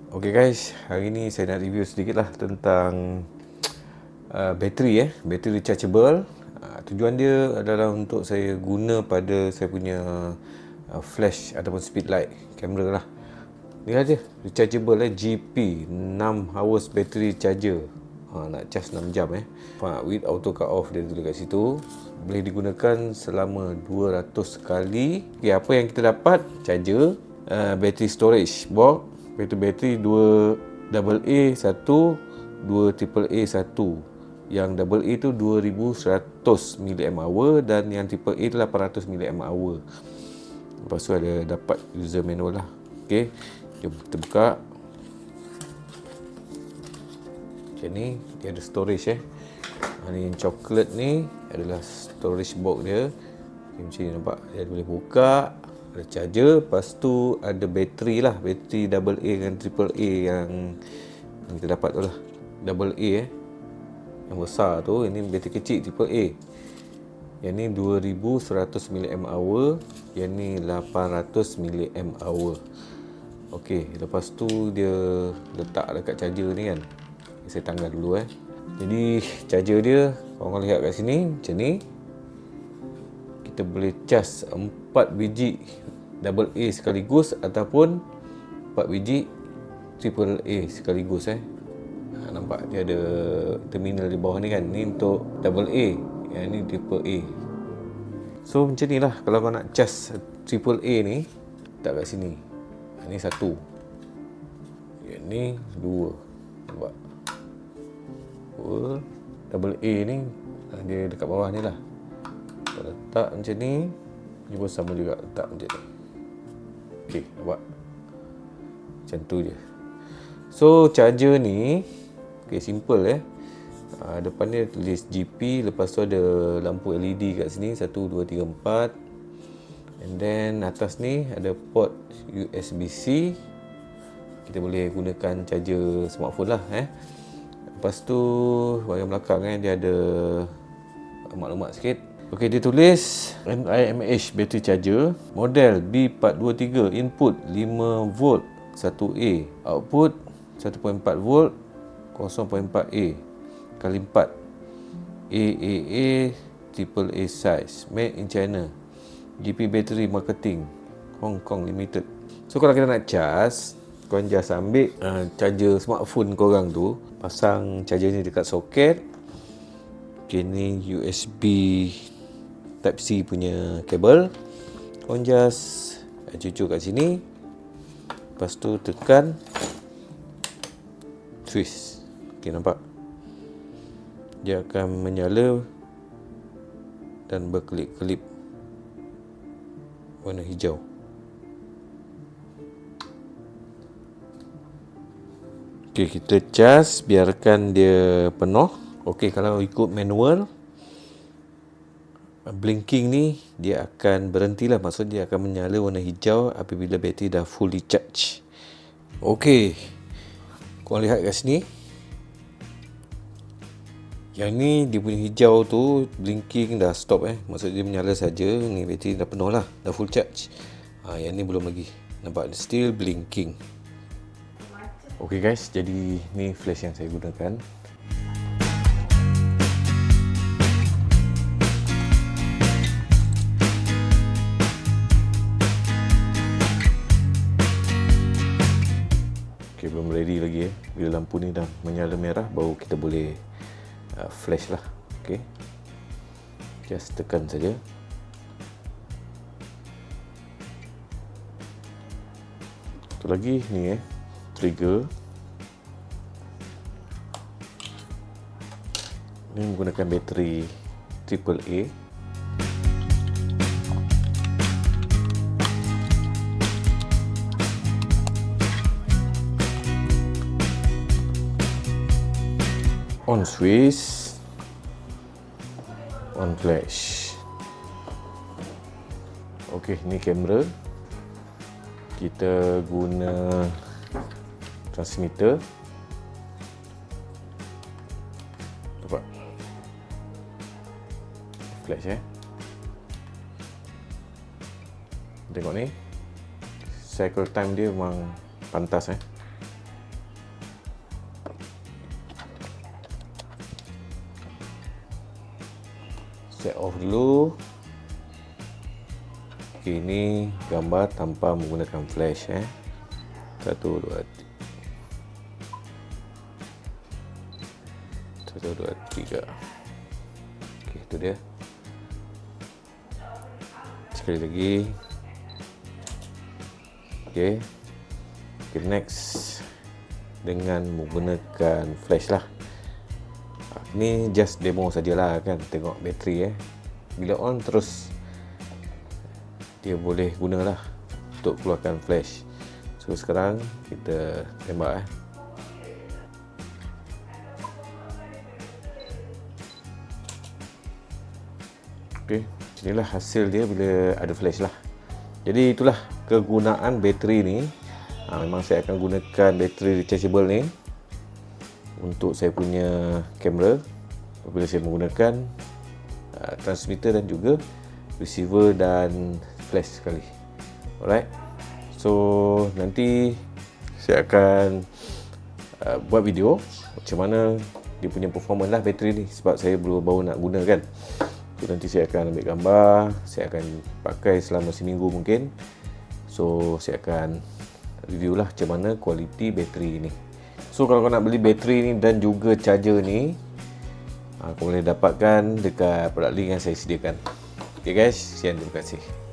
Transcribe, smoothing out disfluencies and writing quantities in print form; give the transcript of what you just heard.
Okay guys, hari ni saya nak review sedikit lah tentang bateri bateri rechargeable. Tujuan dia adalah untuk saya guna pada saya punya flash ataupun speed light kamera lah. Ni aja rechargeable GP 6 hours battery charger. Nak charge 6 jam with auto cut off dia tulis kat situ. Boleh digunakan selama 200 kali. Okay, apa yang kita dapat? Charger, battery storage box, bateri 2 AA 1, 2 AAA 1. Yang AA tu 2100 mAh dan yang AAA tu 800 mAh. Lepas tu ada dapat user manual lah. Okey, jom kita buka. Macam ni, dia ada storage ni yang coklat ni adalah storage box dia. Macam ni nampak, dia boleh buka. Ada charger, lepas tu ada bateri lah, bateri AA dengan AAA yang kita dapat tu lah. AA yang besar tu, ini bateri kecil AAA. Yang ni 2100 mAh, yang ni 800 mAh. Okey, lepas tu dia letak dekat charger ni kan. Saya tanggal dulu Jadi charger dia, korang lihat kat sini macam ni. Kita boleh charge 4 biji AA sekaligus ataupun 4 biji AAA sekaligus nampak dia ada terminal di bawah ni kan. Ni untuk AA, yang ni AAA. So macam ni lah kalau kau nak charge AAA ni, letak kat sini. Ni satu, yang ni dua. Nampak AA ni dia dekat bawah ni lah. Kalau letak macam ni, dia pun sama juga letak macam ni. Okey, nampak? Macam tu je. So charger ni simple depan dia tulis GP, lepas tu ada lampu LED kat sini 1, 2, 3, 4. And then atas ni ada port USB-C. Kita boleh gunakan charger smartphone lah Lepas tu bahagian belakang dia ada maklumat sikit. Okey, dia tulis NIMH battery charger model B423, input 5V 1A, output 1.4V 0.4A kali 4 AAA AAA size, made in China, GP Battery Marketing Hong Kong Limited. So kalau kita nak charge, korang just ambil charger smartphone korang tu, pasang charger ni dekat soket. Okay, ni USB Type C punya kabel. Korang just cucuk kat sini, lepas tu tekan twist. Okay, nampak? Dia akan menyala dan berkelip-kelip warna hijau. Okay, kita charge, biarkan dia penuh. Okay, kalau ikut manual, blinking ni dia akan berhentilah. Maksud dia akan menyala warna hijau apabila bateri dah fully charge. Okay, korang lihat kat sini. Yang ni dia punya hijau tu blinking dah stop Maksud dia menyala saja. Ni bateri dah penuh lah, dah full charge. Yang ni belum lagi. Nampak still blinking. Okay guys, jadi ni flash yang saya gunakan. Okay, belum ready lagi Bila lampu ni dah menyala merah, baru kita boleh flash lah. Okay, just tekan saja. Satu lagi ni trigger. Ini menggunakan bateri AAA. On switch, on flash. Okey, ni kamera. Kita guna transmitter. Nampak? Flash Tengok ni. Cycle time dia memang pantas set off dulu. Okay, ini gambar tanpa menggunakan flash 1, 2, 3. Okay, itu dia. Sekali lagi. Okay, next dengan menggunakan flash lah. Ni just demo sajalah kan, tengok bateri bila on terus dia boleh gunalah untuk keluarkan flash. So sekarang kita tembak Okey, inilah hasil dia bila ada flash lah. Jadi itulah kegunaan bateri ni. Memang saya akan gunakan bateri rechargeable ni untuk saya punya kamera apabila saya menggunakan transmitter dan juga receiver dan flash sekali. Alright, so nanti saya akan buat video macam mana dia punya performance lah bateri ni, sebab saya baru nak guna kan. So nanti saya akan ambil gambar, saya akan pakai selama seminggu mungkin. So saya akan review lah macam mana kualiti bateri ni. So kalau kau nak beli bateri ni dan juga charger ni, kau boleh dapatkan dekat produk link yang saya sediakan. Okay guys, sekian, terima kasih.